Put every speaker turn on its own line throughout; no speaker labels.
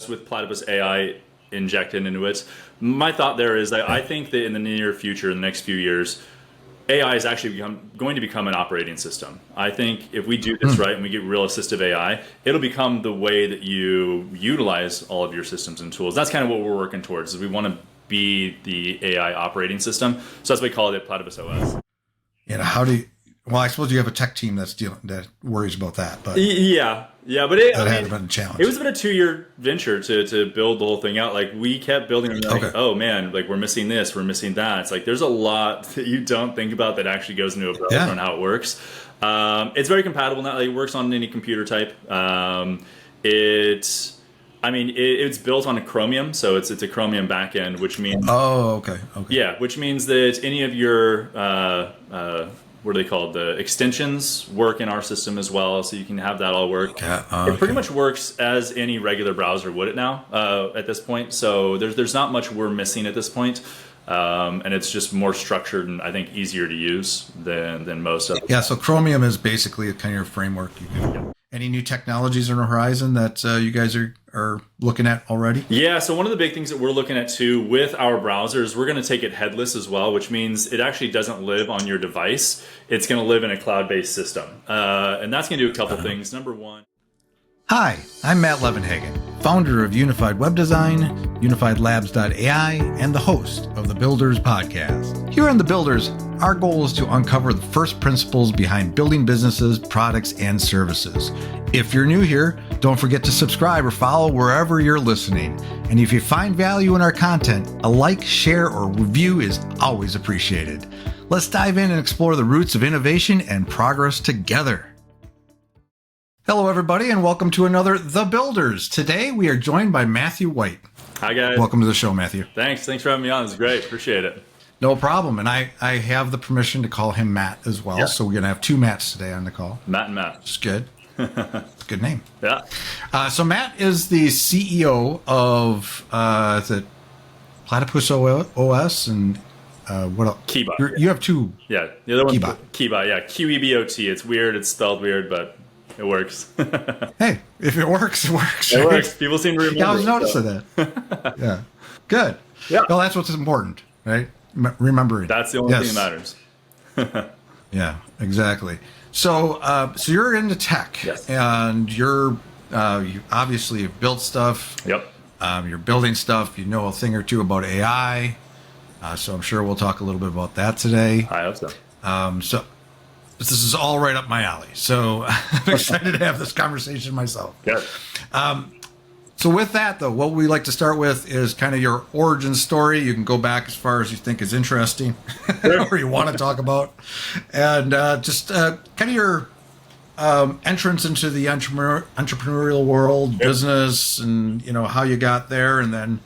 with Platypus AI injected into it. My thought there is that I think that in the near future, in the next few years, AI is actually going to become an operating system. I think if we do this right and we get real assistive AI, it'll become the way that you utilize all of your systems and tools. That's kind of what we're working towards, is we want to be the AI operating system. So that's why we call it PlatypusOS.
And how do you, well, I suppose you have a tech team that worries about that, but
yeah, but
had been a challenge.
It was about a 2-year venture to build the whole thing out. Like, we kept building and like, oh man, like, we're missing this, we're missing that. It's like, there's a lot that you don't think about that actually goes into a browser and how it works. It's very compatible now. It works on any computer type. It's built on a Chromium, so it's a Chromium backend, which means which means that any of your what are they called? The extensions work in our system as well, so you can have that all work. It pretty much works as any regular browser would it now at this point. So there's not much we're missing at this point. And it's just more structured and I think easier to use than most of them.
Yeah, so Chromium is basically a kind of your framework. Any new technologies on the horizon that you guys are looking at already?
Yeah, so one of the big things that we're looking at too with our browsers, we're going to take it headless as well, which means it actually doesn't live on your device. It's going to live in a cloud-based system. And that's going to do a couple things. Number one.
Hi, I'm Matt Levenhagen, founder of Unified Web Design, UnifiedLabs.ai, and the host of the Builders Podcast. Here on The Builders, our goal is to uncover the first principles behind building businesses, products, and services. If you're new here, don't forget to subscribe or follow wherever you're listening. And if you find value in our content, a like, share, or review is always appreciated. Let's dive in and explore the roots of innovation and progress together. Hello, everybody, and welcome to another The Builders. Today, we are joined by Matthew White.
Hi, guys.
Welcome to the show, Matthew.
Thanks for having me on. This is great. Appreciate it.
No problem. And I have the permission to call him Matt as well. So we're going to have two Matts today on the call.
Matt and Matt.
It's good. It's a good name.
Yeah.
So Matt is the CEO of is it PlatypusOS and what else?
Keybot.
You have two.
Yeah. The other one.
Keybot.
Keybot. Yeah. QEBOT. It's weird. It's spelled weird, but it works.
Hey, if it works, it works.
It works. People seem to remember.
Yeah, I was noticing that. Yeah. Good.
Yeah.
Well, that's what's important, right? Remembering.
That's the only thing that matters.
Yeah, exactly. So you're into tech,
yes.
And you obviously have built stuff.
Yep.
You're building stuff. You know a thing or two about AI. So I'm sure we'll talk a little bit about that today.
I hope so.
So this is all right up my alley. So I'm excited to have this conversation myself.
Good.
So with that, though, what we like to start with is kind of your origin story. You can go back as far as you think is interesting or you want to talk about. And just kind of your entrance into the entrepreneurial world, business, and, how you got there, and then,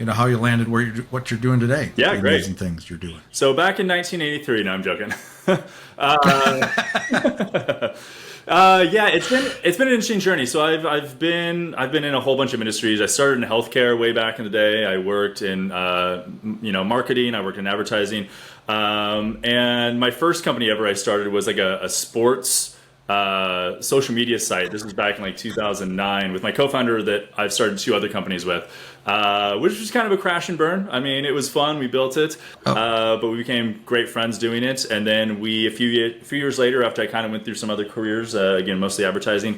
how you landed what you're doing today.
Yeah, great.
Amazing things you're doing.
So back in 1983, no, I'm joking. Yeah, it's been an interesting journey. So I've been in a whole bunch of industries. I started in healthcare way back in the day. I worked in marketing. I worked in advertising, and my first company ever I started was like a sports social media site. This was back in like 2009 with my co-founder that I've started 2 other companies with, which was kind of a crash and burn. I mean, it was fun. We built it, but we became great friends doing it. And then a few years later, after I kind of went through some other careers, again, mostly advertising,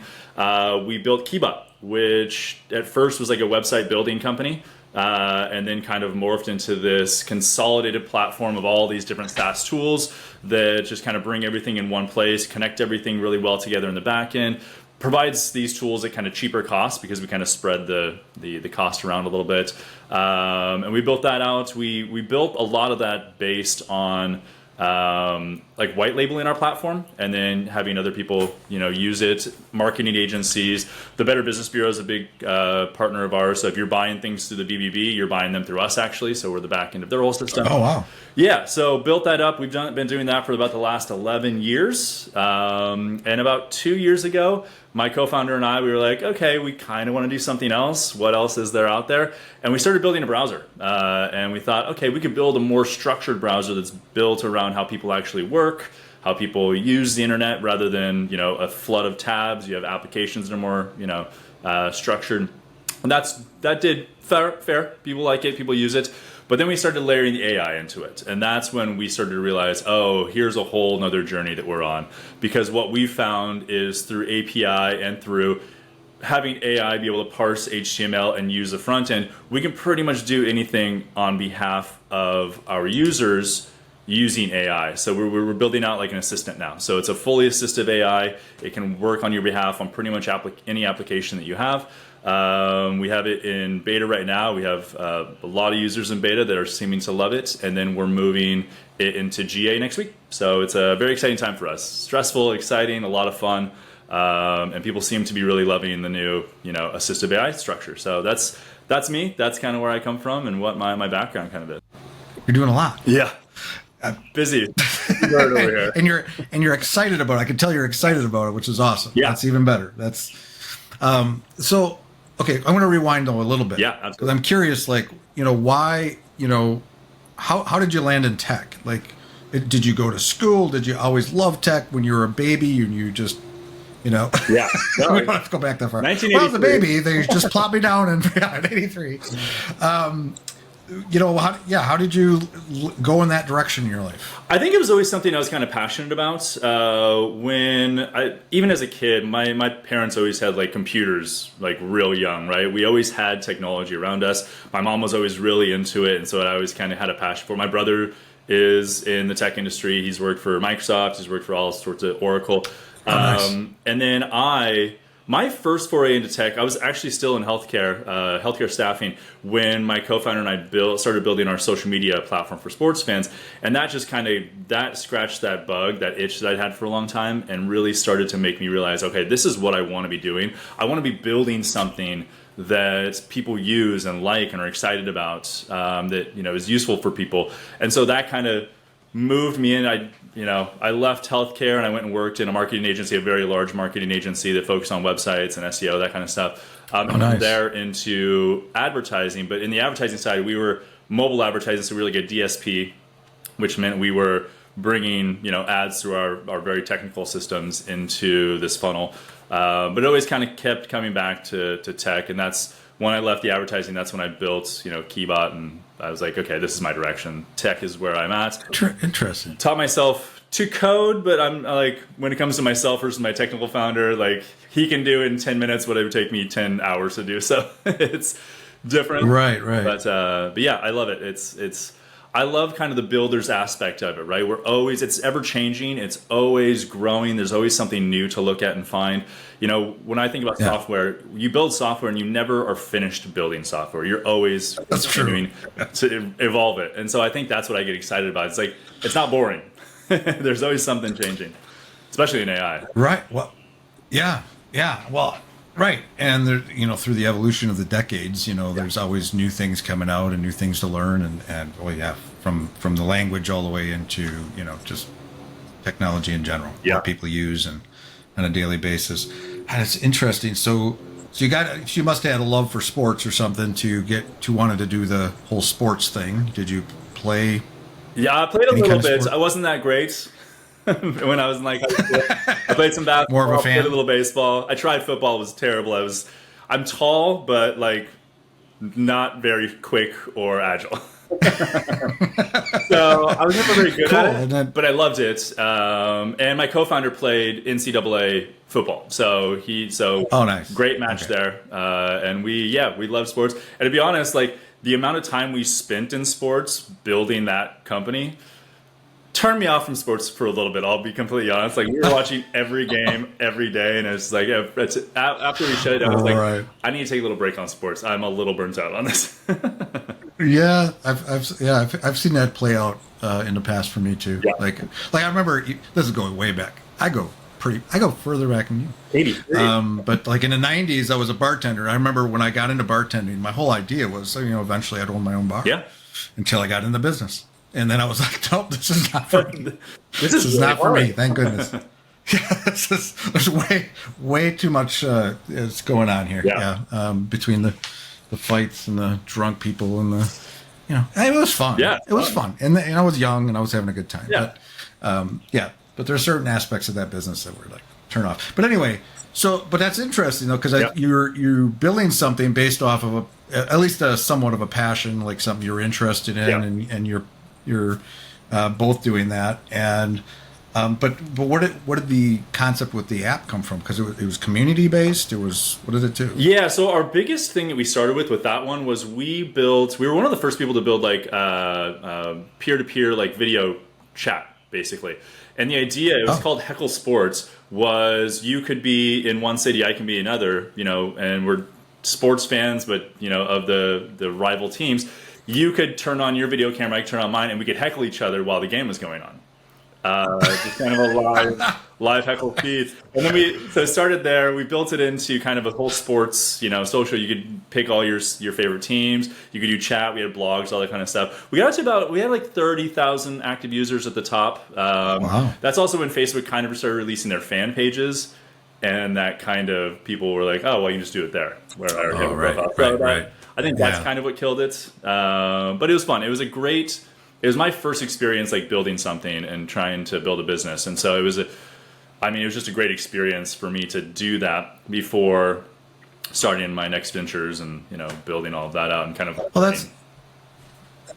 we built Keybot, which at first was like a website building company. And then kind of morphed into this consolidated platform of all these different SaaS tools that just kind of bring everything in one place, connect everything really well together in the back end, provides these tools at kind of cheaper cost because we kind of spread the cost around a little bit. And we built that out. We built a lot of that based on like white labeling our platform and then having other people, use it. Marketing agencies, the Better Business Bureau is a big partner of ours. So if you're buying things through the BBB, you're buying them through us actually. So we're the back end of their whole system.
Oh, wow.
Yeah. So built that up. We've been doing that for about the last 11 years. And about 2 years ago, my co-founder and I, we were like, okay, we kind of want to do something else. What else is there out there? And we started building a browser. And we thought, okay, we could build a more structured browser that's built around how people actually work, how people use the internet rather than, a flood of tabs. You have applications that are more, structured. And that did fair. People like it, people use it. But then we started layering the AI into it. And that's when we started to realize, oh, here's a whole nother journey that we're on. Because what we found is through API and through having AI be able to parse HTML and use the front end, we can pretty much do anything on behalf of our users using AI. So we're building out like an assistant now. So it's a fully assistive AI. It can work on your behalf on pretty much any application that you have. We have it in beta right now. We have a lot of users in beta that are seeming to love it, and then we're moving it into GA next week. So it's a very exciting time for us. Stressful, exciting, a lot of fun, and people seem to be really loving the new, assistive AI structure. So that's me. That's kind of where I come from and what my background kind of is.
You're doing a lot.
Yeah. Busy. Over here.
and you're excited about it. I can tell you're excited about it, which is awesome.
Yeah.
That's even better. That's so. Okay, I'm going to rewind though a little bit.
Yeah, absolutely.
Because I'm curious, why, how did you land in tech? Like, did you go to school? Did you always love tech when you were a baby and you just,
Yeah.
No, we don't have to go back that far.
1983.
When I was a baby, they just plopped me down in 83. How did you go in that direction in your life?
I think it was always something I was kind of passionate about. Even as a kid, my parents always had like computers like real young, right? We always had technology around us. My mom was always really into it, and so I always kind of had a passion for it. My brother is in the tech industry. He's worked for Microsoft. He's worked for all sorts of Oracle.
Nice.
And then my first foray into tech, I was actually still in healthcare staffing, when my co-founder and I started building our social media platform for sports fans. And that just that scratched that bug, that itch that I'd had for a long time, and really started to make me realize, okay, this is what I want to be doing. I want to be building something that people use and like and are excited about, that is useful for people. And so that kind of moved me in. I left healthcare and I went and worked in a marketing agency, a very large marketing agency that focused on websites and SEO, that kind of stuff. And
nice.
from there into advertising. But in the advertising side, we were mobile advertising, so we were like a DSP, which meant we were bringing ads through our very technical systems into this funnel. But it always kind of kept coming back to tech, and that's when I left the advertising. That's when I built Keybot, and I was like, okay, this is my direction. Tech is where I'm at.
Interesting.
Taught myself to code, but I'm like, when it comes to myself versus my technical founder, like he can do in 10 minutes what it would take me 10 hours to do. So it's different.
Right.
But yeah, I love it. I love kind of the builder's aspect of it, right? It's ever changing. It's always growing. There's always something new to look at and find. When I think about software, you build software and you never are finished building software. You're always continuing to evolve it. And so I think that's what I get excited about. It's like, it's not boring. There's always something changing, especially in AI.
Right. Well, yeah. Well, right. And there, through the evolution of the decades, there's always new things coming out and new things to learn, and from the language all the way into, just technology in general, what people use and on a daily basis. And it's interesting. So you must have had a love for sports or something to wanted to do the whole sports thing. Did you play?
Yeah, I played a little bit. I wasn't that great when I was in high school. I played some basketball.
More of a fan.
Played a little baseball. I tried football. It was terrible. I'm tall, but like not very quick or agile. So I was never very good at it, but I loved it. And my co-founder played NCAA football, so
nice,
great match there. And we love sports. And to be honest, like the amount of time we spent in sports building that company turned me off from sports for a little bit. I'll be completely honest. Like we were watching every game every day, and it's like after we shut it down, I was like, I need to take a little break on sports. I'm a little burnt out on this.
Yeah, I've seen that play out in the past for me too. Yeah. Like I remember, this is going way back. I go further back than you.
83.
But like in the 90s, I was a bartender. I remember when I got into bartending, my whole idea was, eventually I'd own my own bar.
Yeah.
Until I got into business. And then I was like, nope, this is not for me.
This is really
not for
hard.
me. Thank goodness. There's way too much is going on here. Yeah. Between the fights and the drunk people and it was fun.
Yeah,
it was fun. And I was young and I was having a good time.
Yeah.
But there are certain aspects of that business that were like turn off. But anyway, but that's interesting though, because
Yeah.
you're building something based off of at least somewhat of a passion, like something you're interested in,
Yeah.
and you're both doing that. And but what did the concept with the app come from? Because it was community based. What did it do?
Yeah, so our biggest thing that we started with that one was we were one of the first people to build like peer-to-peer like video chat, basically. And the idea, it was called Heckle Sports, was you could be in one city, I can be in another, and we're sports fans, but of the rival teams. You could turn on your video camera, I could turn on mine, and we could heckle each other while the game was going on. Just kind of a live heckle feed. And then so it started there. We built it into kind of a whole sports, social. You could pick all your favorite teams. You could do chat. We had blogs, all that kind of stuff. We got to we had like 30,000 active users at the top.
Wow.
That's also when Facebook kind of started releasing their fan pages. And that kind of people were like, oh, well, you can just do it there. Where I already have a profile.
Right.
I think that's kind of what killed it. But it was fun. It was my first experience like building something and trying to build a business. And so it was just a great experience for me to do that before starting my next ventures and, building all of that out and kind of.
Well,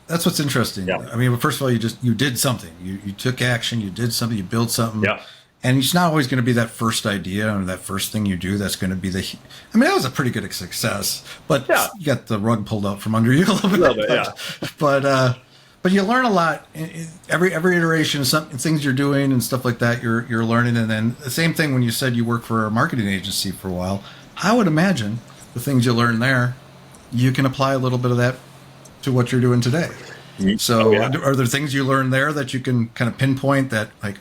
that's what's interesting.
Yeah.
I mean, first of all, you did something. You took action. You did something. You built something.
Yeah.
And it's not always going to be that first idea or that first thing you do that's going to be that was a pretty good success. But you got the rug pulled out from under you a little bit.
Yeah.
But you learn a lot. Every iteration, things you're doing and stuff like that, you're learning. And then the same thing when you said you worked for a marketing agency for a while. I would imagine the things you learn there, you can apply a little bit of that to what you're doing today. So are there things you learn there that you can kind of pinpoint that like,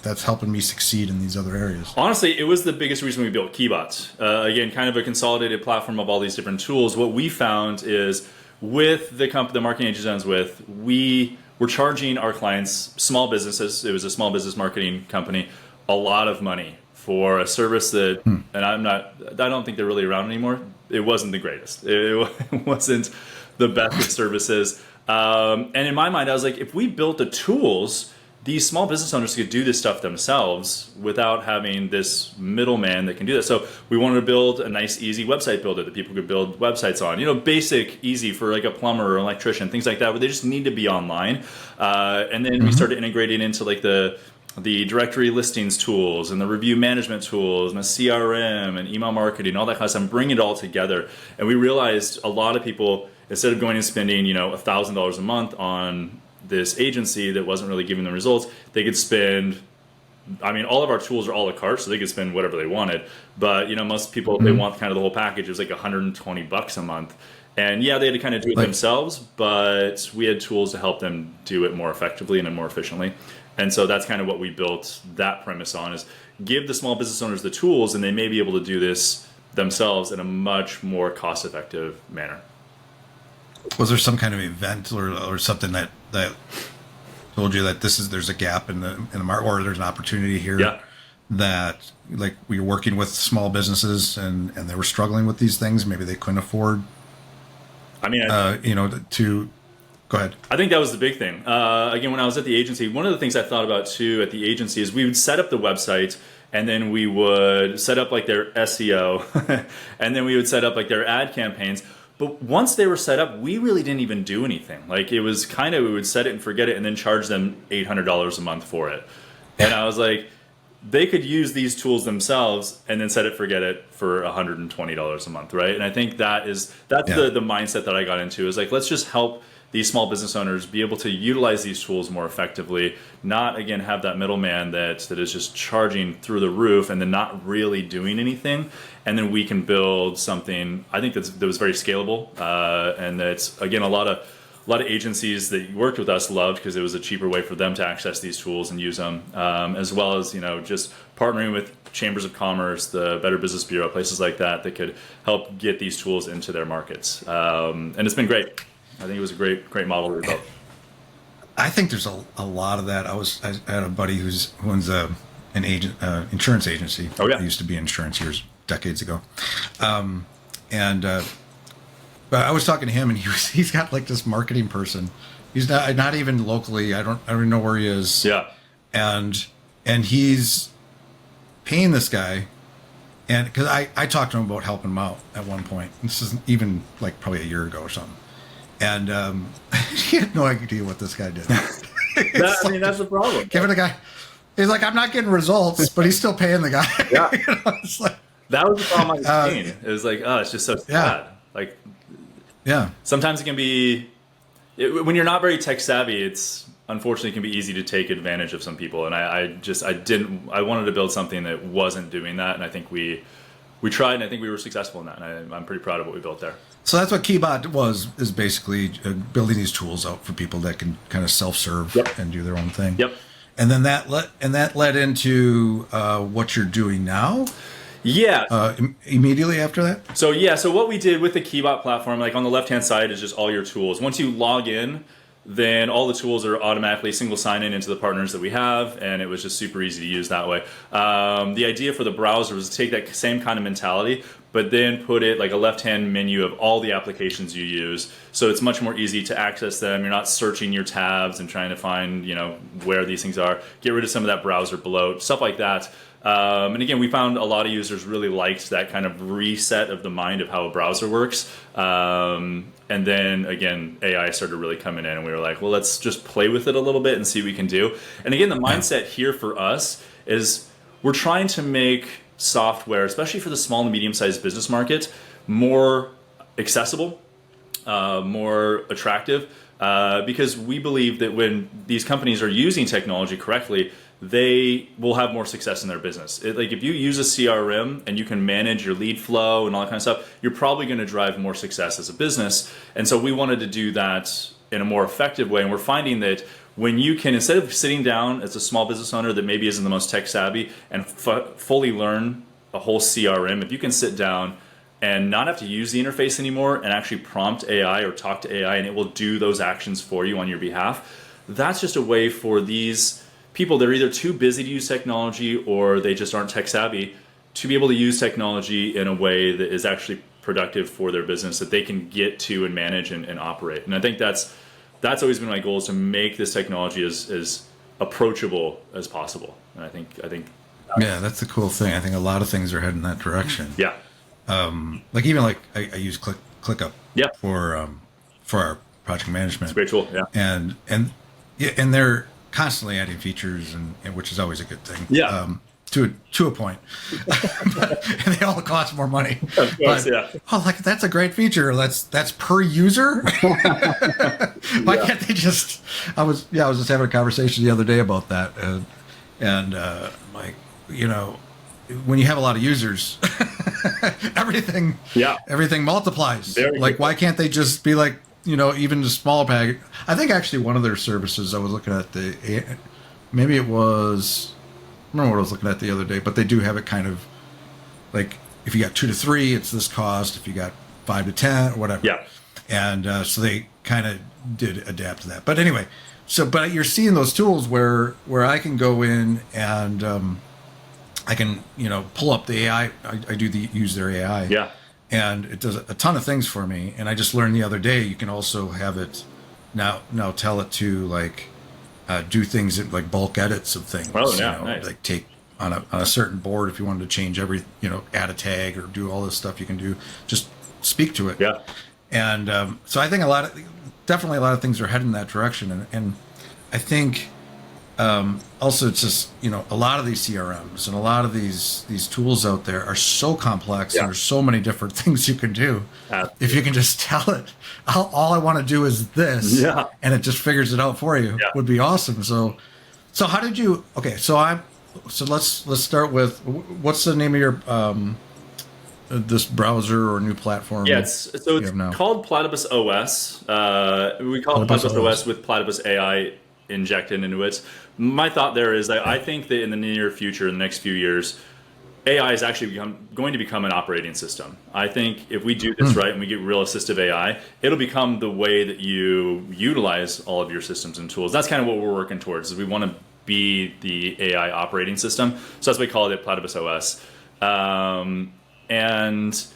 that's helping me succeed in these other areas?
Honestly, it was the biggest reason we built Keybots. Again, kind of a consolidated platform of all these different tools. What we found is with the marketing agency I was with, we were charging our clients, small businesses, it was a small business marketing company, a lot of money for a service that, and I don't think they're really around anymore. It wasn't the greatest. It wasn't the best of services. And in my mind, I was like, if we built the tools, these small business owners could do this stuff themselves without having this middleman that can do that. So we wanted to build a nice, easy website builder that people could build websites on. Basic, easy for like a plumber or electrician, things like that, where they just need to be online. And then we started integrating into like the directory listings tools and the review management tools and the CRM and email marketing, all that kind of stuff, and bring it all together. And we realized a lot of people, instead of going and spending, $1,000 a month on this agency that wasn't really giving them results, they could spend, all of our tools are a la carte, so they could spend whatever they wanted. But, most people, if they want kind of the whole package, it was like $120 a month. And they had to kind of do it themselves, but we had tools to help them do it more effectively and more efficiently. And so that's kind of what we built that premise on, is give the small business owners the tools and they may be able to do this themselves in a much more cost-effective manner.
Was there some kind of event or something that told you that there's a gap in the market, or there's an opportunity here that like we were working with small businesses and they were struggling with these things, maybe they couldn't afford to go ahead.
I think that was the big thing. Again, when I was at the agency, one of the things I thought about too at the agency is we would set up the website and then we would set up like their SEO and then we would set up like their ad campaigns. But once they were set up, we really didn't even do anything. Like it was kind of, we would set it and forget it and then charge them $800 a month for it. And I was like, they could use these tools themselves and then set it, forget it for $120 a month, right? And I think that's the mindset that I got into, is like, let's just help these small business owners be able to utilize these tools more effectively, not again have that middleman that is just charging through the roof and then not really doing anything. And then we can build something I think that was very scalable, and that's again a lot of agencies that worked with us loved, because it was a cheaper way for them to access these tools and use them, as well as just partnering with chambers of commerce, the Better Business Bureau, places like that could help get these tools into their markets, and it's been great. I think it was a great model we built.
I think there's a lot of that. I had a buddy who owns an insurance agency.
Oh yeah,
I used to be in insurance decades ago, but I was talking to him, and he's got like this marketing person. He's not even locally. I don't even know where he is.
Yeah,
and he's paying this guy, and because I talked to him about helping him out at one point. This is even like probably a year ago or something, and he had no idea what this guy did.
That's the problem.
Giving the guy, he's like, I'm not getting results, but he's still paying the guy.
Yeah.
It's like,
that was the problem I was seeing. It was like, oh, it's just so sad. Like, sometimes it can be, when you're not very tech savvy, it's unfortunately can be easy to take advantage of some people. And I wanted to build something that wasn't doing that. And I think we tried, and I think we were successful in that. And I'm pretty proud of what we built there.
So that's what Keybot is basically building these tools out for people that can kind of self-serve and do their own thing.
Yep.
And then that led into what you're doing now.
Yeah.
Immediately after that.
So what we did with the Keybot platform, like on the left-hand side is just all your tools. Once you log in, then all the tools are automatically single sign-in into the partners that we have, and it was just super easy to use that way. The idea for the browser was to take that same kind of mentality, but then put it like a left-hand menu of all the applications you use, so it's much more easy to access them. You're not searching your tabs and trying to find, where these things are. Get rid of some of that browser bloat, stuff like that. And again, we found a lot of users really liked that kind of reset of the mind of how a browser works. And then again, AI started really coming in, and we were like, well, let's just play with it a little bit and see what we can do. And again, the mindset here for us is we're trying to make software, especially for the small and medium-sized business market, more accessible, more attractive, because we believe that when these companies are using technology correctly, they will have more success in their business. Like if you use a CRM and you can manage your lead flow and all that kind of stuff, you're probably going to drive more success as a business. And so we wanted to do that in a more effective way. And we're finding that when you can, instead of sitting down as a small business owner that maybe isn't the most tech savvy and fully learn a whole CRM, if you can sit down and not have to use the interface anymore and actually prompt AI or talk to AI and it will do those actions for you on your behalf, that's just a way for these people that are either too busy to use technology or they just aren't tech savvy to be able to use technology in a way that is actually productive for their business, that they can get to and manage and operate. And I think that's always been my goal, is to make this technology as approachable as possible. And I think
yeah, that's the cool thing. I think a lot of things are heading that direction.
Yeah.
Like I use ClickUp for our project management.
It's a great tool. Yeah.
And they're constantly adding features, and which is always a good thing.
Yeah.
To a point. And they all cost more money.
Of course,
but,
yeah.
Oh, like that's a great feature. That's per user. Why can't they just? I was just having a conversation the other day about that, and like, when you have a lot of users, everything multiplies. Why can't they just be like, even the smaller package? I think actually one of their services, I was looking at maybe it was, I don't remember what I was looking at the other day, but they do have it kind of like, if you got 2 to 3, it's this cost. If you got 5 to 10 or whatever.
Yeah.
And so they kind of did adapt to that. But anyway, but you're seeing those tools where I can go in and I can, pull up the AI. I use their AI.
Yeah.
And it does a ton of things for me. And I just learned the other day, you can also have it now tell it to like do things like bulk edits of things.
Oh, yeah, nice.
Like take on a certain board, if you wanted to change add a tag or do all this stuff you can do, just speak to it.
Yeah.
And so I think definitely a lot of things are heading in that direction. And I think also it's just, a lot of these CRMs and a lot of these tools out there are so complex and there's so many different things you can do. If you can just tell it, all I want to do is this, and it just figures it out for you, would be awesome. So how did you, so let's start with, what's the name of your, this browser or new platform?
Yeah, it's called PlatypusOS. We call it PlatypusOS with Platypus AI injected into it. My thought there is that I think that in the near future, in the next few years, AI is actually going to become an operating system. I think if we do this right and we get real assistive AI, it'll become the way that you utilize all of your systems and tools. That's kind of what we're working towards, is we want to be the AI operating system. So that's why we call it PlatypusOS. And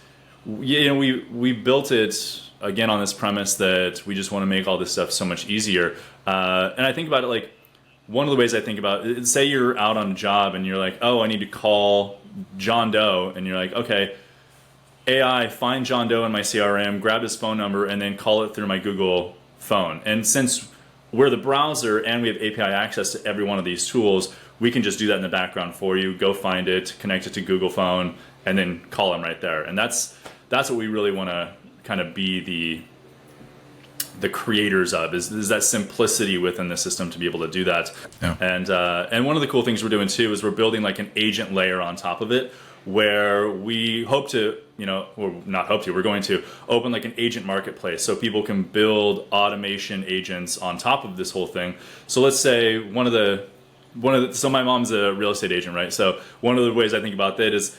we built it again on this premise that we just want to make all this stuff so much easier. And I think about it like, one of the ways I think about it, say you're out on a job and you're like, oh, I need to call John Doe. And you're like, okay, AI, find John Doe in my CRM, grab his phone number, and then call it through my Google phone. And since we're the browser and we have API access to every one of these tools, we can just do that in the background for you, go find it, connect it to Google phone, and then call them right there. And that's what we really want to kind of be the creators of, is that simplicity within the system to be able to do that.
Yeah.
And one of the cool things we're doing too is we're building like an agent layer on top of it, where we hope to, or not hope to, we're going to open like an agent marketplace so people can build automation agents on top of this whole thing. So let's say so my mom's a real estate agent, right? So one of the ways I think about that is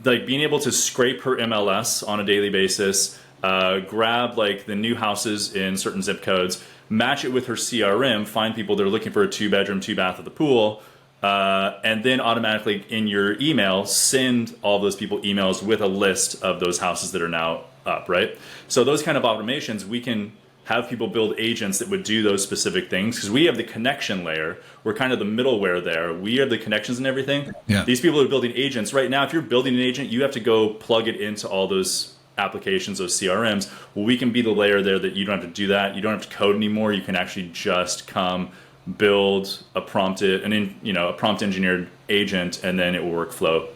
like being able to scrape her MLS on a daily basis, grab like the new houses in certain zip codes, match it with her CRM, find people that are looking for a 2-bedroom, 2-bath at the pool, and then automatically in your email, send all those people emails with a list of those houses that are now up, right? So those kind of automations, we can have people build agents that would do those specific things because we have the connection layer. We're kind of the middleware there. We have the connections and everything.
Yeah.
These people are building agents. Right now, if you're building an agent, you have to go plug it into all those applications, those CRMs. Well, we can be the layer there that you don't have to do that. You don't have to code anymore. You can actually just come build a prompt engineered agent, and then it will workflow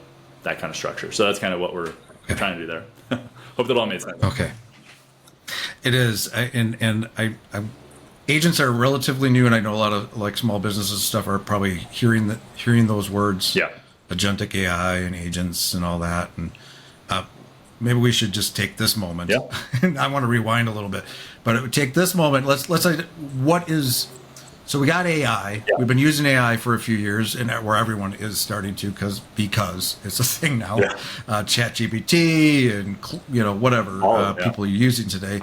that kind of structure. So that's kind of what we're trying to do there. Hope that all made sense.
Okay. It is, and I agents are relatively new, and I know a lot of like small businesses and stuff are probably hearing those words.
Yeah.
Agentic AI and agents and all that, and maybe we should just take this moment.
Yeah.
I want to rewind a little bit, but it would take this moment. Let's say what is. So we got AI.
Yeah.
We've been using AI for a few years, and where everyone is starting to, because it's a thing now.
Yeah.
ChatGPT and whatever people are using today,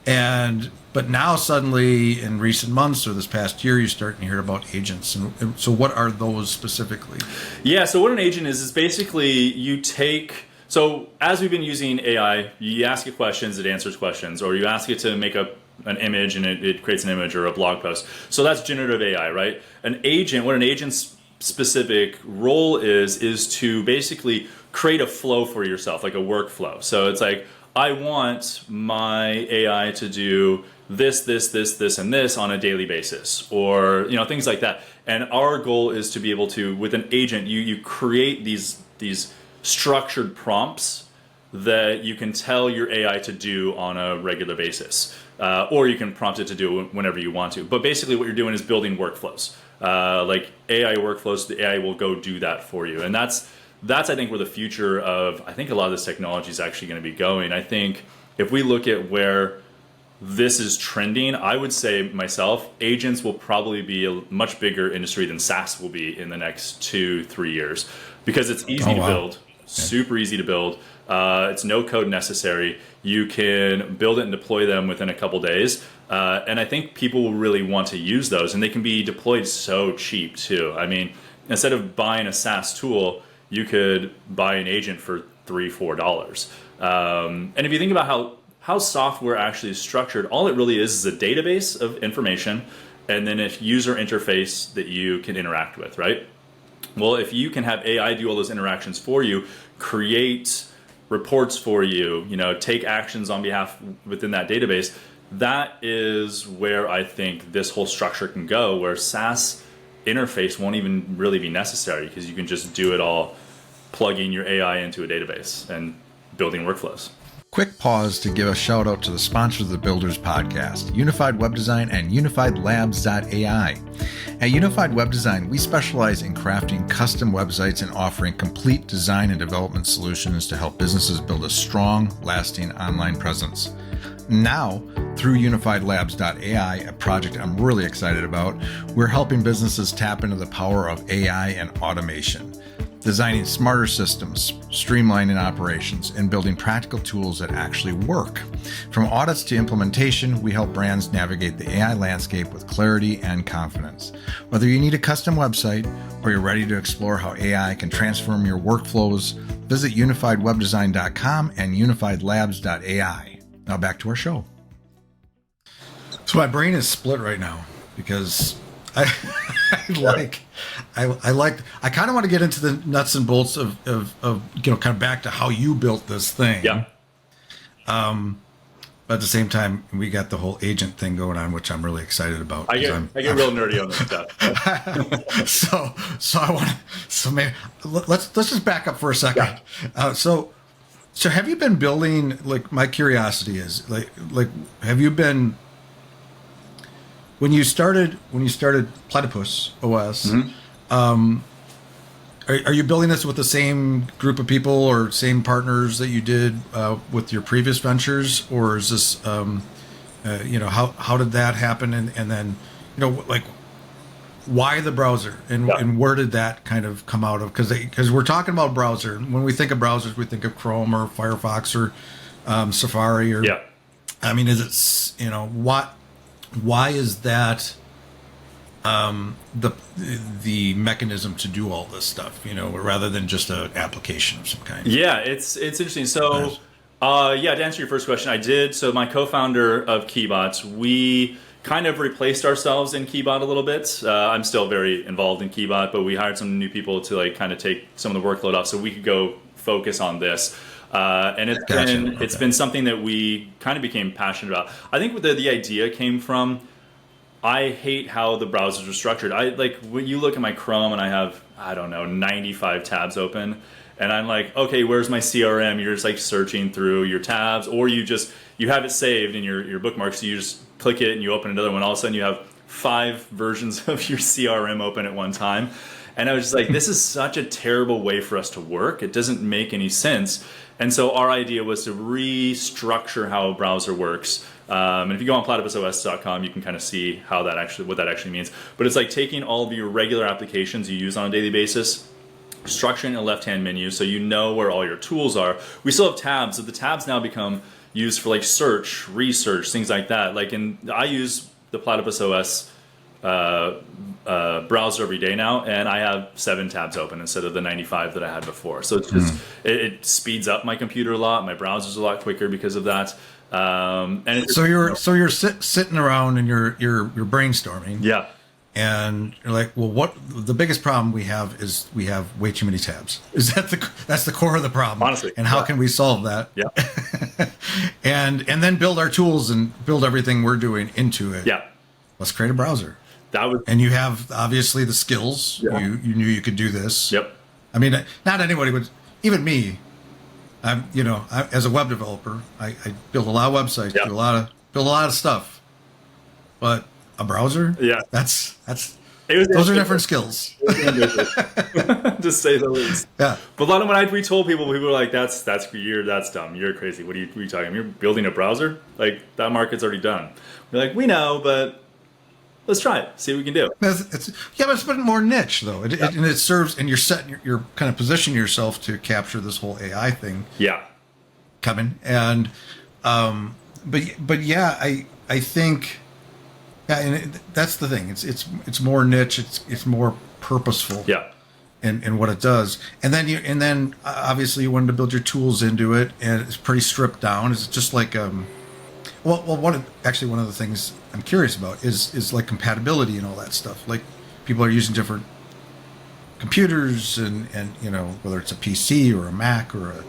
but now suddenly in recent months or this past year, you're starting to hear about agents. And so, what are those specifically?
Yeah. So what an agent is basically you take. So as we've been using AI, you ask it questions, it answers questions, or you ask it to make an image and it creates an image or a blog post. So that's generative AI, right? What an agent's specific role is to basically create a flow for yourself, like a workflow. So it's like, I want my AI to do this, and this on a daily basis, or things like that. And our goal is to be able to, with an agent, you create these structured prompts that you can tell your AI to do on a regular basis. Or you can prompt it to do it whenever you want to. But basically what you're doing is building workflows. Like AI workflows, the AI will go do that for you. And that's I think where the future of, I think a lot of this technology is actually going to be going. I think if we look at where this is trending, I would say myself, agents will probably be a much bigger industry than SaaS will be in the next 2-3 years, because it's easy to build, super easy to build. It's no code necessary. You can build it and deploy them within a couple days. And I think people will really want to use those, and they can be deployed so cheap too. I mean, instead of buying a SaaS tool, you could buy an agent for $3-4. And if you think about how software actually is structured, all it really is a database of information and then a user interface that you can interact with, right? Well, if you can have AI do all those interactions for you, create reports for you, take actions on behalf within that database, that is where I think this whole structure can go, where SaaS interface won't even really be necessary, because you can just do it all plugging your AI into a database and building workflows.
Quick pause to give a shout out to the sponsors of the Builders Podcast, Unified Web Design and UnifiedLabs.ai. At Unified Web Design, we specialize in crafting custom websites and offering complete design and development solutions to help businesses build a strong, lasting online presence. Now, through UnifiedLabs.ai, a project I'm really excited about, we're helping businesses tap into the power of AI and automation, designing smarter systems, streamlining operations, and building practical tools that actually work. From audits to implementation, we help brands navigate the AI landscape with clarity and confidence. Whether you need a custom website or you're ready to explore how AI can transform your workflows, visit unifiedwebdesign.com and unifiedlabs.ai. Now back to our show. So my brain is split right now because I kind of want to get into the nuts and bolts of kind of back to how you built this thing.
Yeah.
But at the same time, we got the whole agent thing going on, which I'm really excited about.
I get real nerdy on this
so
stuff.
I want to. So maybe let's just back up for a second.
Yeah.
So have you been building? Like, my curiosity is like have you been when you started PlatypusOS?
Mm-hmm.
Are you building this with the same group of people or same partners that you did with your previous ventures, or is this, how did that happen? And then, like, why the browser and where did that kind of come out of? Because we're talking about browser. When we think of browsers, we think of Chrome or Firefox or Safari or.
Yeah.
I mean, is it why is that? The mechanism to do all this stuff, rather than just an application of some kind.
Yeah, it's interesting. So, to answer your first question, I did. So my co-founder of Keybot, we kind of replaced ourselves in Keybot a little bit. I'm still very involved in Keybot, but we hired some new people to like kind of take some of the workload off so we could go focus on this. And it's been something that we kind of became passionate about. I think the idea came from, I hate how the browsers are structured. When you look at my Chrome and I have, 95 tabs open, and I'm like, okay, where's my CRM? You're just like searching through your tabs, or you have it saved in your bookmarks. So you just click it and you open another one. All of a sudden you have 5 versions of your CRM open at one time. And I was just like, this is such a terrible way for us to work. It doesn't make any sense. And so our idea was to restructure how a browser works. And if you go on platypusos.com, you can kind of see what that actually means. But it's like taking all of your regular applications you use on a daily basis, structuring a left-hand menu so you know where all your tools are. We still have tabs, but the tabs now become used for like search, research, things like that. I use the PlatypusOS browser every day now, and I have 7 tabs open instead of the 95 that I had before. So it's just it speeds up my computer a lot. My browser's a lot quicker because of that.
So you're sitting around and you're brainstorming.
Yeah.
And you're like, well, what the biggest problem we have is we have way too many tabs. Is that's the core of the problem? Honestly. And how can we solve that?
Yeah.
and then build our tools and build everything we're doing into it.
Yeah.
Let's create a browser. And you have obviously the skills.
Yeah.
You knew you could do this.
Yep.
I mean, not anybody would, even me. As a web developer, I build a lot of websites,
Yep.
build a lot of stuff. But a browser?
Yeah.
Those are different skills.
To say the least.
Yeah.
But when we told people were like, that's dumb. You're crazy. What are you talking about? You're building a browser? Like, that market's already done. We're like, we know, but let's try it. See what we can do.
But it's been more niche though. And it serves, and you're kind of positioning yourself to capture this whole AI thing.
Yeah.
Coming. And but yeah, I think and that's the thing. It's more niche, it's more purposeful.
Yeah.
In what it does. And then obviously you wanted to build your tools into it, and it's pretty stripped down. It's just like one of the things I'm curious about is like compatibility and all that stuff. Like, people are using different computers and whether it's a PC or a Mac or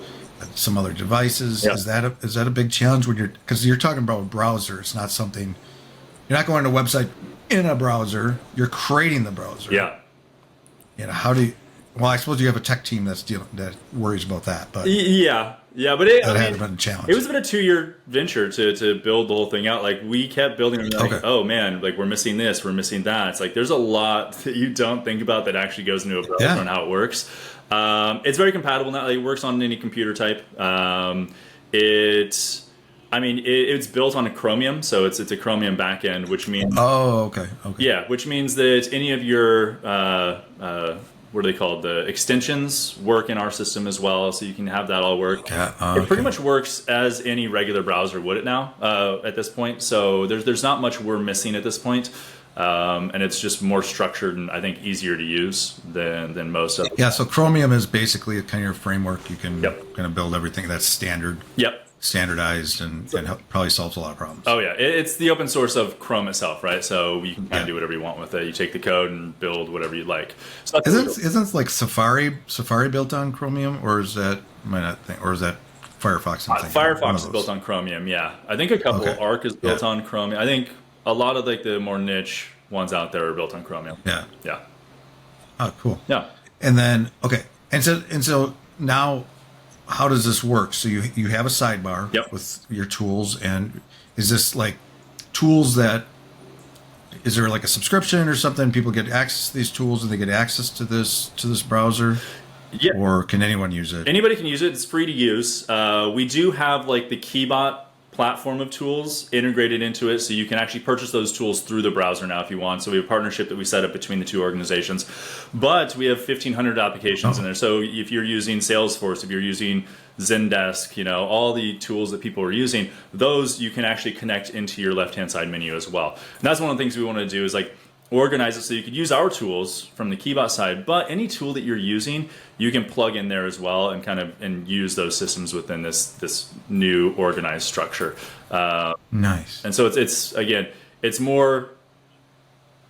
some other devices. Yeah. Is that a big challenge because you're talking about a browser? It's not something, you're not going to a website in a browser. You're creating the browser.
Yeah.
How do you? Well, I suppose you have a tech team that worries about that, but
but it
had been a challenge.
It was about a 2-year venture to build the whole thing out. Like, we kept building it. Like, oh man, like, we're missing this, we're missing that. It's like there's a lot that you don't think about that actually goes into a browser and how it works. It's very compatible now. It works on any computer type. It's built on a Chromium, so it's a Chromium backend, which means which means that any of your what are they called? The extensions work in our system as well, so you can have that all work. It pretty much works as any regular browser would it now at this point. So there's not much we're missing at this point, and it's just more structured and I think easier to use than most of them.
Yeah. So Chromium is basically a kind of framework. You can kind of build everything that's standard.
Yep.
standardized and probably solves a lot of problems.
Oh yeah, it's the open source of Chrome itself, right? So you can kind of do whatever you want with it. You take the code and build whatever you like. So
isn't like Safari built on Chromium, or is that or is that Firefox?
Firefox is built on Chromium. Yeah, I think a couple. Arc is built on Chromium. I think a lot of like the more niche ones out there are built on Chromium.
Yeah.
Yeah.
Oh, cool.
Yeah.
And then and so now, how does this work? So you have a sidebar with your tools, and is this like tools that is there like a subscription or something? People get access to these tools and they get access to this browser?
Yeah.
Or can anyone use it?
Anybody can use it. It's free to use. We do have like the Keybot platform of tools integrated into it, so you can actually purchase those tools through the browser now if you want. So we have a partnership that we set up between the two organizations. But we have 1,500 applications in there. So if you're using Salesforce, if you're using Zendesk, all the tools that people are using, those you can actually connect into your left-hand side menu as well. And that's one of the things we want to do is like organize it so you could use our tools from the Keybot side, but any tool that you're using, you can plug in there as well and use those systems within this new organized structure.
Nice.
And so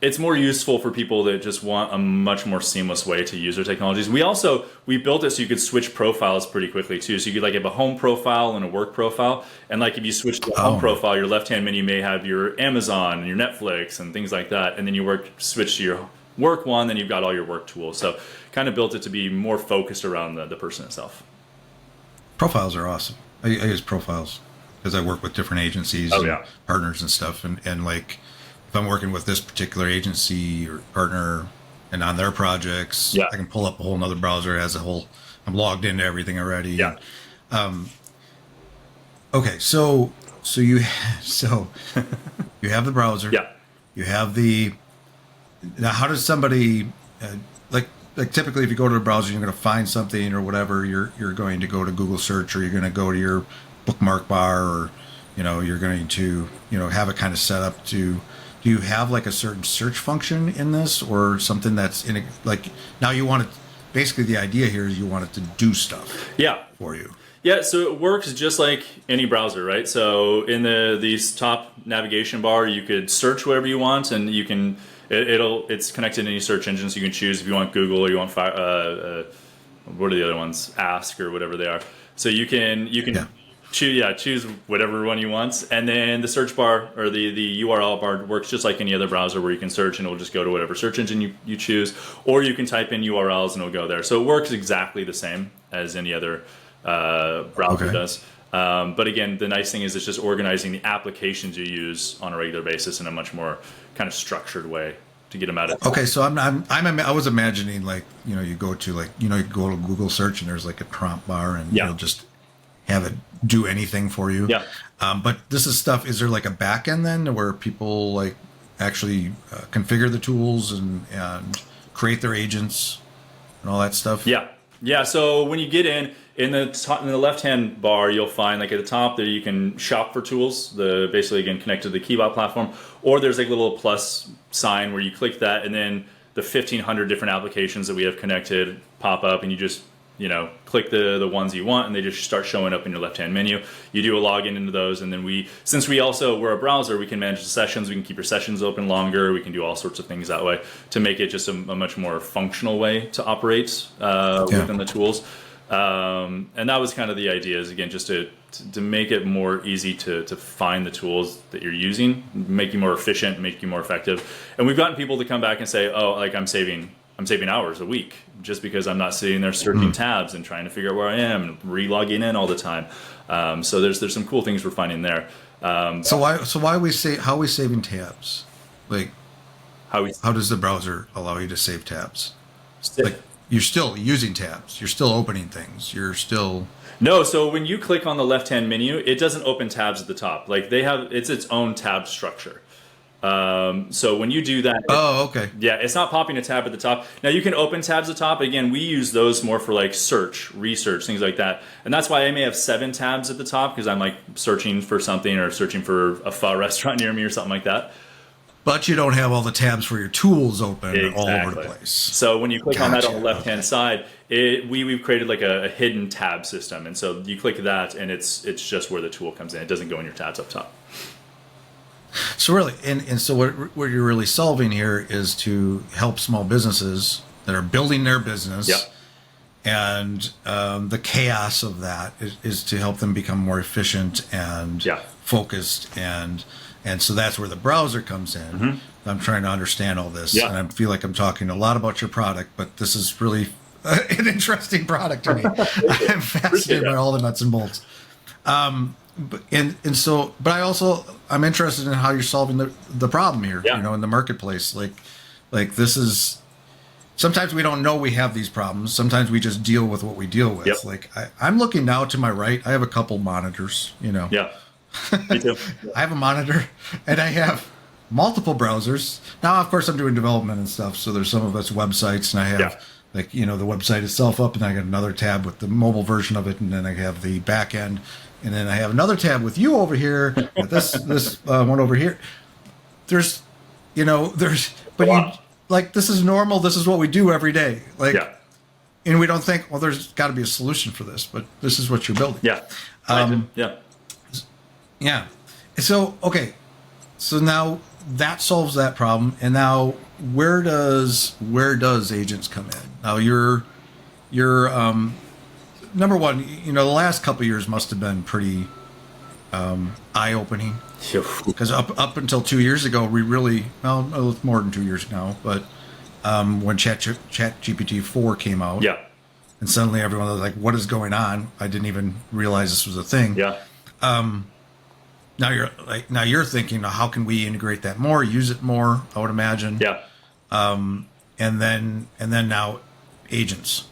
it's more useful for people that just want a much more seamless way to use their technologies. We built it so you could switch profiles pretty quickly too. So you could like have a home profile and a work profile. And like if you switch to the home profile, your left-hand menu may have your Amazon and your Netflix and things like that. And then you switch to your work one, then you've got all your work tools. So kind of built it to be more focused around the person itself.
Profiles are awesome. I use profiles because I work with different agencies and partners and stuff. And like, if I'm working with this particular agency or partner and on their projects, I can pull up a whole nother browser as I'm logged into everything already.
Yeah.
Okay. So you have the browser.
Yeah.
You have now how does somebody, like typically if you go to the browser, you're going to find something or whatever, you're going to go to Google search, or you're going to go to your bookmark bar, or, you're going to, have it kind of set up to, do you have like a certain search function in this, or something that's now you want it, basically the idea here is you want it to do stuff for you.
Yeah, so it works just like any browser, right? So in the top navigation bar, you could search whatever you want, and you can it's connected to any search engine, so you can choose if you want Google or you want what are the other ones, Ask or whatever they are. So you can choose whatever one you want, and then the search bar or the URL bar works just like any other browser, where you can search and it'll just go to whatever search engine you choose, or you can type in URLs and it'll go there. So it works exactly the same as any other browser does. But again, the nice thing is it's just organizing the applications you use on a regular basis in a much more kind of structured way to get them out of.
Okay, so I was imagining like you go to you go to Google search and there's like a prompt bar and you'll just have it do anything for you.
Yeah.
But this is stuff. Is there like a back end then where people like actually configure the tools and create their agents and all that stuff?
Yeah. Yeah. So when you get in the left-hand bar, you'll find like at the top there you can shop for tools. Basically again connected to the Keybot platform, or there's like a little plus sign where you click that, and then the 1,500 different applications that we have connected pop up, and you just click the ones you want, and they just start showing up in your left-hand menu. You do a login into those, and then since we're a browser, we can manage the sessions. We can keep your sessions open longer. We can do all sorts of things that way to make it just a much more functional way to operate within the tools. And that was kind of the idea, is again just to make it more easy to find the tools that you're using, make you more efficient, make you more effective. And we've gotten people to come back and say, oh, like I'm saving hours a week just because I'm not sitting there searching tabs and trying to figure out where I am and re-logging in all the time. So there's some cool things we're finding there.
So how are we saving tabs? Like how does the browser allow you to save tabs? Like you're still using tabs, you're still opening things,
No, so when you click on the left-hand menu, it doesn't open tabs at the top. Like it's its own tab structure. So when you do that, it's not popping a tab at the top. Now you can open tabs at the top. Again, we use those more for like search, research, things like that. And that's why I may have 7 tabs at the top, because I'm like searching for something or searching for a pho restaurant near me or something like that.
But you don't have all the tabs for your tools open all over the place.
So when you click on that on the left-hand side, we've created like a hidden tab system. And so you click that and it's just where the tool comes in. It doesn't go in your tabs up top.
So really, and so what you're really solving here is to help small businesses that are building their business.
Yep.
And the chaos of that is to help them become more efficient and focused. And so that's where the browser comes in. Mm-hmm. I'm trying to understand all this. And I feel like I'm talking a lot about your product, but this is really an interesting product to me. I'm fascinated by all the nuts and bolts. But I'm interested in how you're solving the problem here, in the marketplace. Like this is, sometimes we don't know we have these problems. Sometimes we just deal with what we deal with.
Yep.
Like I'm looking now to my right. I have a couple monitors,
Yeah, me too.
I have a monitor and I have multiple browsers. Now, of course, I'm doing development and stuff. So there's some of us websites and I have the website itself up and I got another tab with the mobile version of it. And then I have the back end. And then I have another tab with you over here, with this one over here. This is normal. This is what we do every day. And we don't think, well, there's got to be a solution for this, but this is what you're building. Yeah. So, okay. So now that solves that problem. And now where does agents come in? Now you're number one, the last couple of years must have been pretty eye-opening. Because up until 2 years ago, we really, well, more than 2 years now, but when ChatGPT 4 came out, and suddenly everyone was like, what is going on? I didn't even realize this was a thing. Now you're thinking, how can we integrate that more, use it more, I would imagine. And then now agents.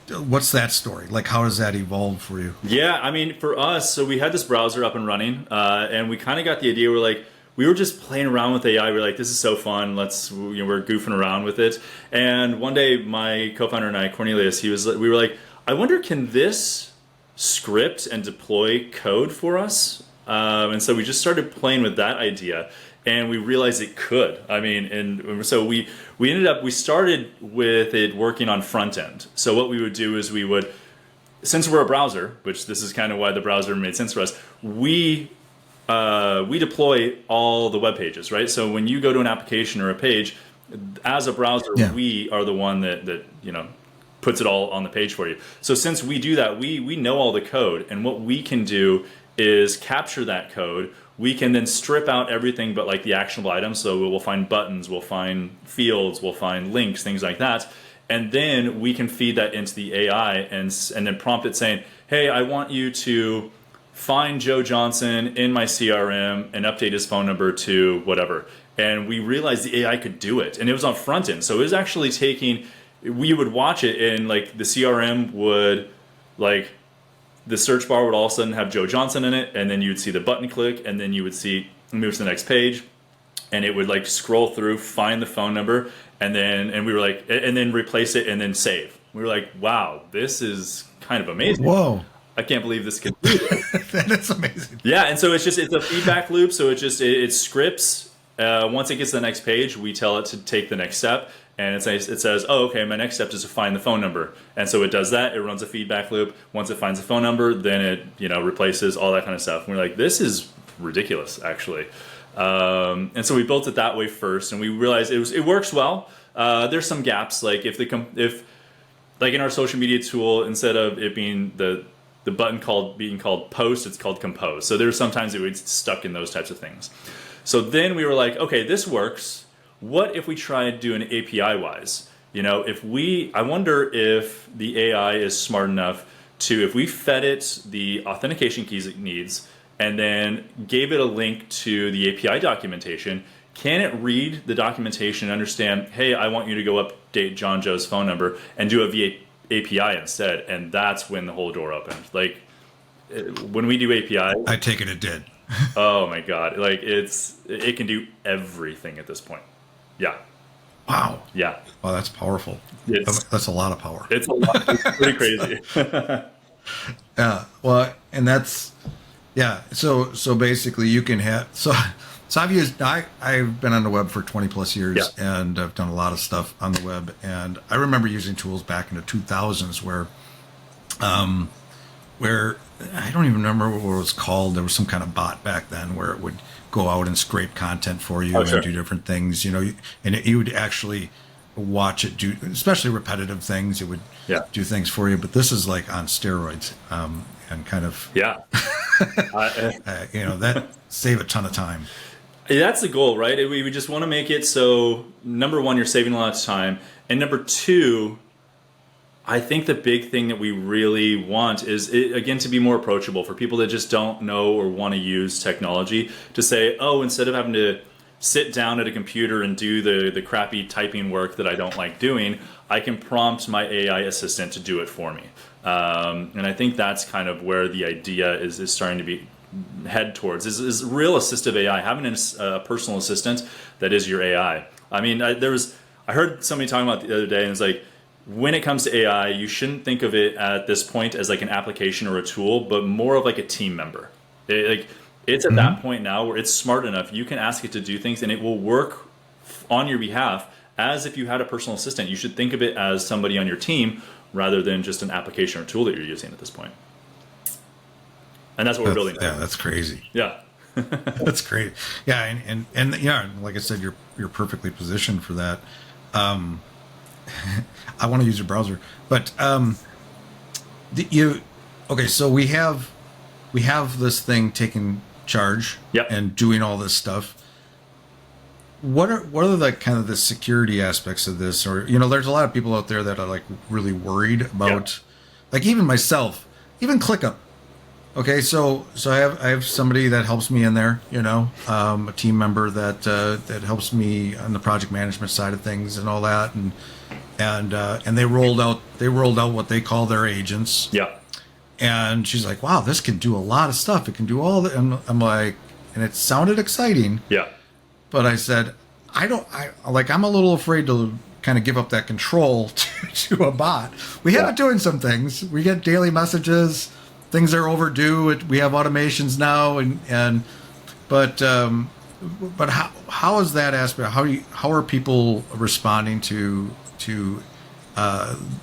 What's that story? Like, how does that evolve for you?
Yeah, I mean, for us, so we had this browser up and running, and we kind of got the idea. We were just playing around with AI. We're like, this is so fun. We're goofing around with it. And one day, my co-founder and I, Cornelius, we were like, I wonder, can this script and deploy code for us? And so we just started playing with that idea. And we realized it could. I mean, and so we started with it working on front end. So what we would do is since we're a browser, which this is kind of why the browser made sense for us, we deploy all the web pages, right? So when you go to an application or a page, as a browser, we are the one that puts it all on the page for you. So since we do that, we know all the code, and what we can do is capture that code. We can then strip out everything but like the actionable items. So we'll find buttons, we'll find fields, we'll find links, things like that. And then we can feed that into the AI and then prompt it saying, hey, I want you to find Joe Johnson in my CRM and update his phone number to whatever. And we realized the AI could do it. And it was on front end. So it was actually we would watch it and like the CRM would the search bar would all of a sudden have Joe Johnson in it, and then you would see the button click, and then you would see move to the next page, and it would scroll through, find the phone number, and we were like, and then replace it and then save. We were like, wow, this is kind of amazing.
Whoa.
I can't believe this can do that.
That is amazing.
Yeah, and so it's a feedback loop, so it scripts. Once it gets to the next page, we tell it to take the next step. And it says, oh, okay, my next step is to find the phone number. And so it does that. It runs a feedback loop. Once it finds the phone number, then it replaces all that kind of stuff. And we're like, this is ridiculous, actually. And so we built it that way first, and we realized it works well. There's some gaps, like if in our social media tool, instead of it being the button being called post, it's called compose. So there's sometimes it would stuck in those types of things. So then we were like, okay, this works. What if we tried doing API-wise? I wonder if the AI is smart enough to, if we fed it the authentication keys it needs and then gave it a link to the API documentation, can it read the documentation and understand, hey, I want you to go update John Joe's phone number and do it via API instead? And that's when the whole door opened. When we do API,
I take it did.
Oh my God. It can do everything at this point. Yeah.
Wow.
Yeah.
Wow, that's powerful. That's a lot of power.
It's a lot. It's pretty crazy.
Yeah. Well, and that's, yeah. So basically you can have, so So I've been on the web for 20 plus years,
Yeah.
and I've done a lot of stuff on the web. And I remember using tools back in the 2000s where I don't even remember what it was called. There was some kind of bot back then where it would go out and scrape content for you
Oh, sure.
and do different things, and you would actually watch it do, especially repetitive things. It would
Yeah.
do things for you, but this is like on steroids, and kind of,
Yeah.
that save a ton of time.
That's the goal, right? We just want to make it so, number one, you're saving a lot of time. And number two, I think the big thing that we really want is, again, to be more approachable for people that just don't know or want to use technology, to say, oh, instead of having to sit down at a computer and do the crappy typing work that I don't like doing, I can prompt my AI assistant to do it for me. And I think that's kind of where the idea is starting to be head towards, is real assistive AI, having a personal assistant that is your AI. I mean, I heard somebody talking about the other day, and it's like, when it comes to AI, you shouldn't think of it at this point as like an application or a tool, but more of like a team member. It's at that point now where it's smart enough, you can ask it to do things and it will work on your behalf as if you had a personal assistant. You should think of it as somebody on your team rather than just an application or tool that you're using at this point. And that's what we're building.
Yeah, that's crazy.
Yeah.
That's great. Yeah, and yeah, like I said, you're perfectly positioned for that. I want to use your browser, but okay, so we have this thing taking charge,
Yep.
and doing all this stuff. What are the kind of the security aspects of this? Or, there's a lot of people out there that are like really worried about, like even myself, even ClickUp. Okay, so I have somebody that helps me in there, a team member that helps me on the project management side of things and all that, and they rolled out what they call their agents.
Yeah.
And she's like, wow, this can do a lot of stuff. It can do all that. And I'm like, and it sounded exciting.
Yeah.
But I said, I'm a little afraid to kind of give up that control to a bot. We have it doing some things. We get daily messages. Things are overdue. We have automations now, but how is that aspect? How are people responding to the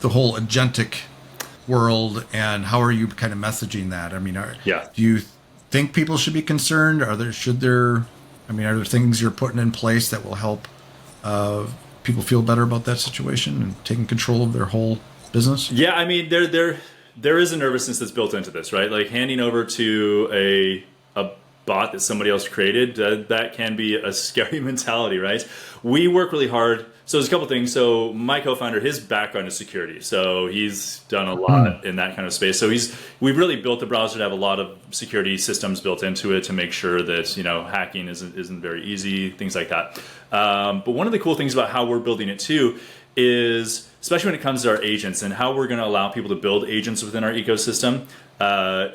whole agentic world, and how are you kind of messaging that? I mean, do you think people should be concerned? Are there things you're putting in place that will help people feel better about that situation and taking control of their whole business?
Yeah, I mean, there is a nervousness that's built into this, right? Like handing over to a bot that somebody else created, that can be a scary mentality, right? We work really hard. So there's a couple things. So my co-founder, his background is security. So he's done a lot in that kind of space. So we've really built the browser to have a lot of security systems built into it to make sure that, hacking isn't very easy, things like that. But one of the cool things about how we're building it too is, especially when it comes to our agents and how we're going to allow people to build agents within our ecosystem,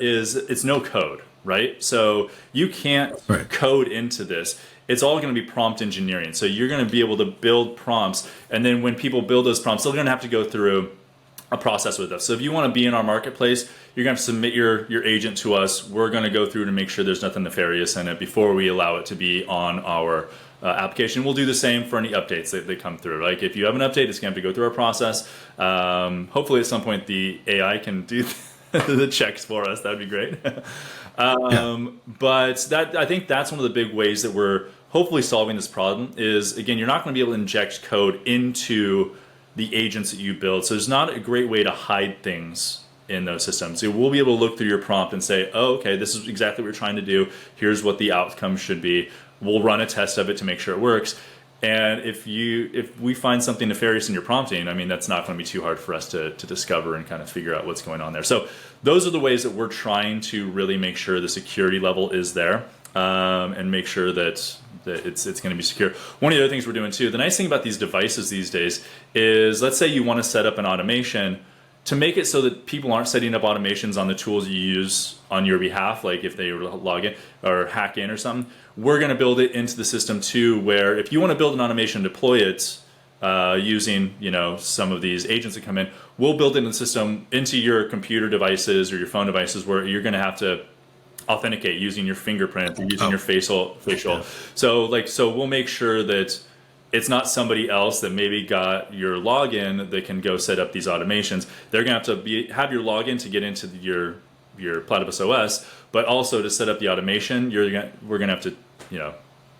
is it's no code, right? So you can't code into this. It's all going to be prompt engineering. So you're going to be able to build prompts, and then when people build those prompts, they're going to have to go through a process with us. So if you want to be in our marketplace, you're going to have to submit your agent to us. We're going to go through to make sure there's nothing nefarious in it before we allow it to be on our application. We'll do the same for any updates that come through. Like if you have an update, it's going to have to go through our process. Hopefully at some point the AI can do the checks for us. That'd be great. But I think that's one of the big ways that we're hopefully solving this problem is, again, you're not going to be able to inject code into the agents that you build. So there's not a great way to hide things in those systems. So we'll be able to look through your prompt and say, oh, okay, this is exactly what we're trying to do. Here's what the outcome should be. We'll run a test of it to make sure it works. And if we find something nefarious in your prompting, I mean, that's not going to be too hard for us to discover and kind of figure out what's going on there. So those are the ways that we're trying to really make sure the security level is there, and make sure that it's going to be secure. One of the other things we're doing too, the nice thing about these devices these days is, let's say you want to set up an automation, to make it so that people aren't setting up automations on the tools you use on your behalf, like if they log in or hack in or something, we're going to build it into the system too, where if you want to build an automation, deploy it using some of these agents that come in, we'll build it in the system into your computer devices or your phone devices, where you're going to have to authenticate using your fingerprint or using your facial. So we'll make sure that it's not somebody else that maybe got your login that can go set up these automations. They're gonna have to have your login to get into your PlatypusOS, but also to set up the automation, we're gonna have to, you're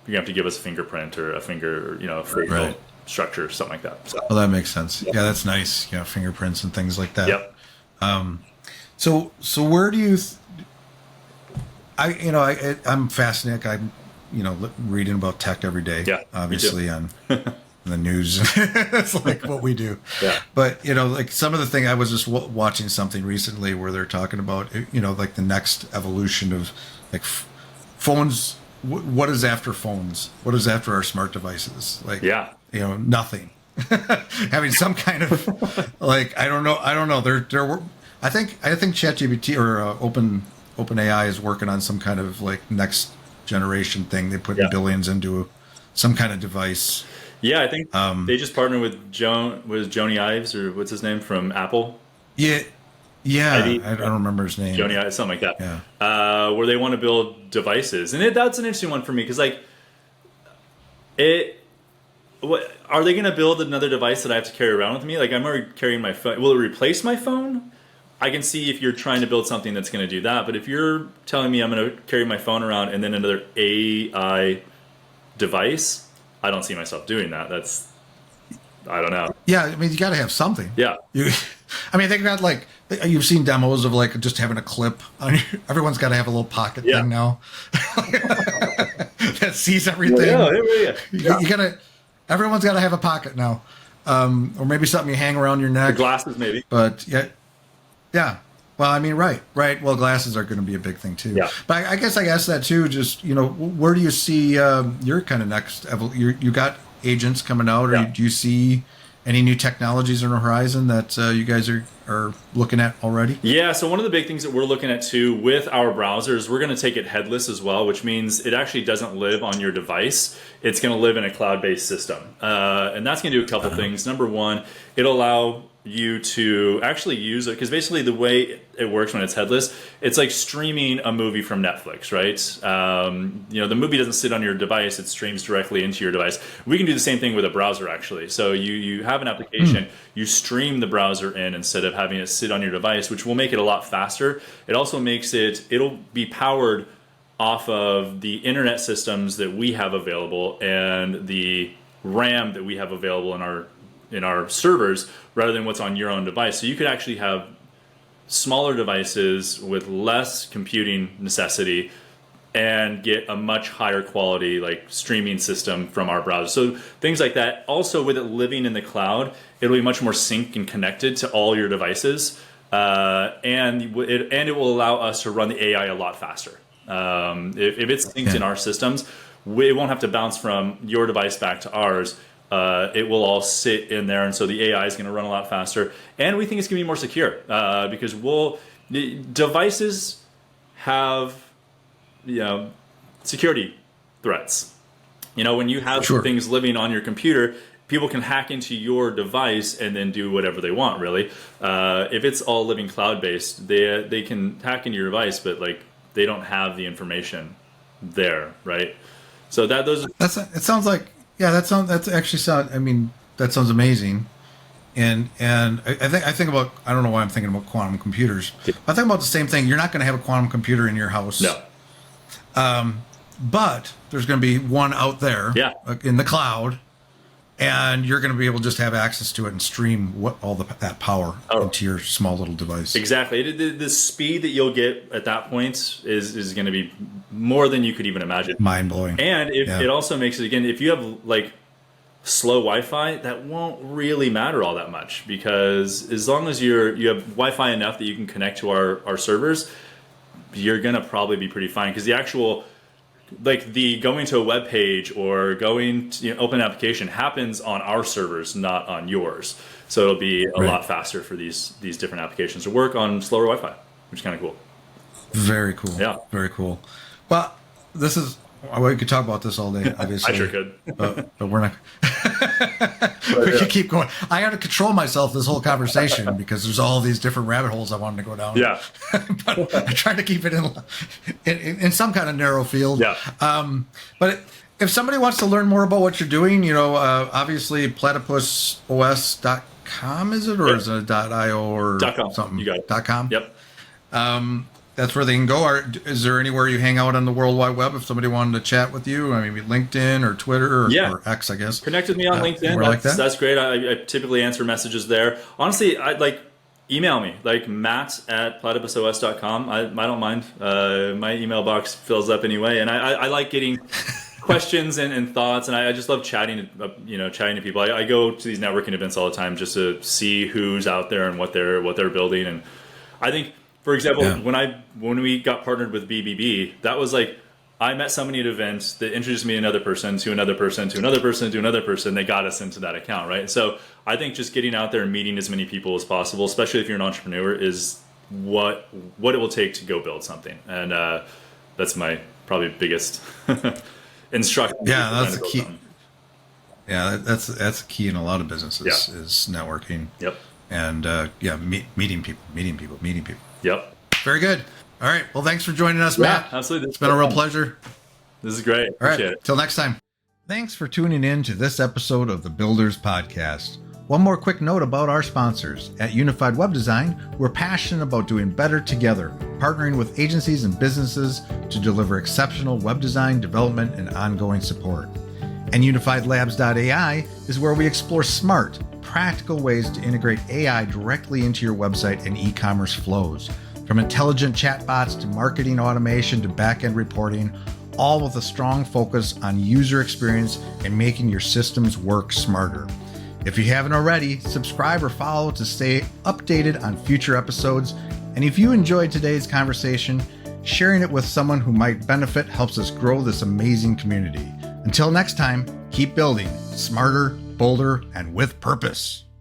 gonna have to give us a fingerprint or a finger, a facial structure, something like that. So.
Well, that makes sense. Yeah, that's nice. Fingerprints and things like that.
Yep.
So where do you? I'm fascinated. I'm reading about tech every day.
Yeah,
obviously on the news. It's like what we do.
Yeah.
But like some of the thing, I was just watching something recently where they're talking about like the next evolution of like phones. What is after phones? What is after our smart devices? Like nothing. Having some kind of like I don't know. There I think ChatGPT or OpenAI is working on some kind of like next generation thing. They put billions into some kind of device.
Yeah, I think they just partnered with Jony Ives, or what's his name, from Apple.
Yeah, I don't remember his name.
Jony Ives, something like that.
Yeah.
Where they want to build devices, and that's an interesting one for me because like are they going to build another device that I have to carry around with me? Like I'm already carrying my phone. Will it replace my phone? I can see if you're trying to build something that's going to do that. But if you're telling me I'm going to carry my phone around and then another AI device, I don't see myself doing that. I don't know.
Yeah, I mean, you got to have something.
Yeah.
They've got like, you've seen demos of like just having a clip. Everyone's got to have a little pocket thing now that sees everything. You got to. Everyone's got to have a pocket now, or maybe something you hang around your neck.
The glasses, maybe.
But yeah. Well, I mean, right. Well, glasses are going to be a big thing too.
Yeah.
But I guess I asked that too. Just where do you see your kind of next? You got agents coming out, or do you see any new technologies on the horizon that you guys are looking at already?
Yeah, so one of the big things that we're looking at too with our browsers, we're going to take it headless as well, which means it actually doesn't live on your device. It's going to live in a cloud-based system. And that's going to do a couple things. Number one, it'll allow you to actually use it, because basically the way it works when it's headless, it's like streaming a movie from Netflix, right? The movie doesn't sit on your device, it streams directly into your device. We can do the same thing with a browser actually. So you have an application, you stream the browser in instead of having it sit on your device, which will make it a lot faster. It also makes it'll be powered off of the internet systems that we have available and the RAM that we have available in our servers, rather than what's on your own device. So you could actually have smaller devices with less computing necessity and get a much higher quality like streaming system from our browser. So things like that. Also, with it living in the cloud, it'll be much more synced and connected to all your devices, and it will allow us to run the AI a lot faster. If it's synced in our systems, it won't have to bounce from your device back to ours. It will all sit in there, and so the AI is going to run a lot faster. And we think it's going to be more secure because devices have security threats. When you have things living on your computer, people can hack into your device and then do whatever they want. Really, if it's all living cloud-based, they can hack into your device, but like they don't have the information there, right? So
it sounds like. Yeah, that sounds amazing, and I think about, I don't know why I'm thinking about quantum computers. I think about the same thing. You're not going to have a quantum computer in your house,
no.
But there's going to be one out there, in the cloud, and you're going to be able to just have access to it and stream that power into your small little device.
Exactly. The speed that you'll get at that point is going to be more than you could even imagine.
Mind blowing.
And it also makes it, again, if you have like slow Wi-Fi, that won't really matter all that much, because as long as you have Wi-Fi enough that you can connect to our servers, you're going to probably be pretty fine, because the actual the going to a web page or going to open an application happens on our servers, not on yours. So it'll be a lot faster for these different applications to work on slower Wi-Fi, which is kind of cool.
Very cool.
Yeah.
Very cool. Well, we could talk about this all day, obviously.
I sure could.
But we're not. We could keep going. I got to control myself this whole conversation because there's all these different rabbit holes I wanted to go down.
Yeah.
But I tried to keep it in some kind of narrow field.
Yeah.
But if somebody wants to learn more about what you're doing, obviously PlatypusOS.com, is it? Or
Yep.
is it .io or
.com.
something?
You got it.
.com?
Yep.
That's where they can go. Is there anywhere you hang out on the World Wide Web if somebody wanted to chat with you? I mean, LinkedIn or Twitter or X, I guess.
Connect with me on LinkedIn. That's great. I typically answer messages there. Honestly, email me, matt@platypusos.com. I don't mind. My email box fills up anyway. And I like getting questions and thoughts. And I just love chatting to people. I go to these networking events all the time just to see who's out there and what they're building. And I think, for example, when we got partnered with BBB, that was like, I met somebody at events that introduced me to another person, to another person, to another person, to another person. They got us into that account, right? So I think just getting out there and meeting as many people as possible, especially if you're an entrepreneur, is what it will take to go build something. And that's my probably biggest instruction.
Yeah, that's the key. Yeah, that's the key in a lot of businesses is networking.
Yep.
And meeting people.
Yep.
Very good. All right. Well, thanks for joining us, Matt.
Absolutely.
It's been a real pleasure.
This is great.
All right.
Appreciate it.
Till next time. Thanks for tuning in to this episode of the Builders Podcast. One more quick note about our sponsors. At Unified Web Design, we're passionate about doing better together, partnering with agencies and businesses to deliver exceptional web design, development, and ongoing support. And UnifiedLabs.ai is where we explore smart, practical ways to integrate AI directly into your website and e-commerce flows. From intelligent chatbots to marketing automation to back-end reporting, all with a strong focus on user experience and making your systems work smarter. If you haven't already, subscribe or follow to stay updated on future episodes. And if you enjoyed today's conversation, sharing it with someone who might benefit helps us grow this amazing community. Until next time, keep building smarter, bolder, and with purpose.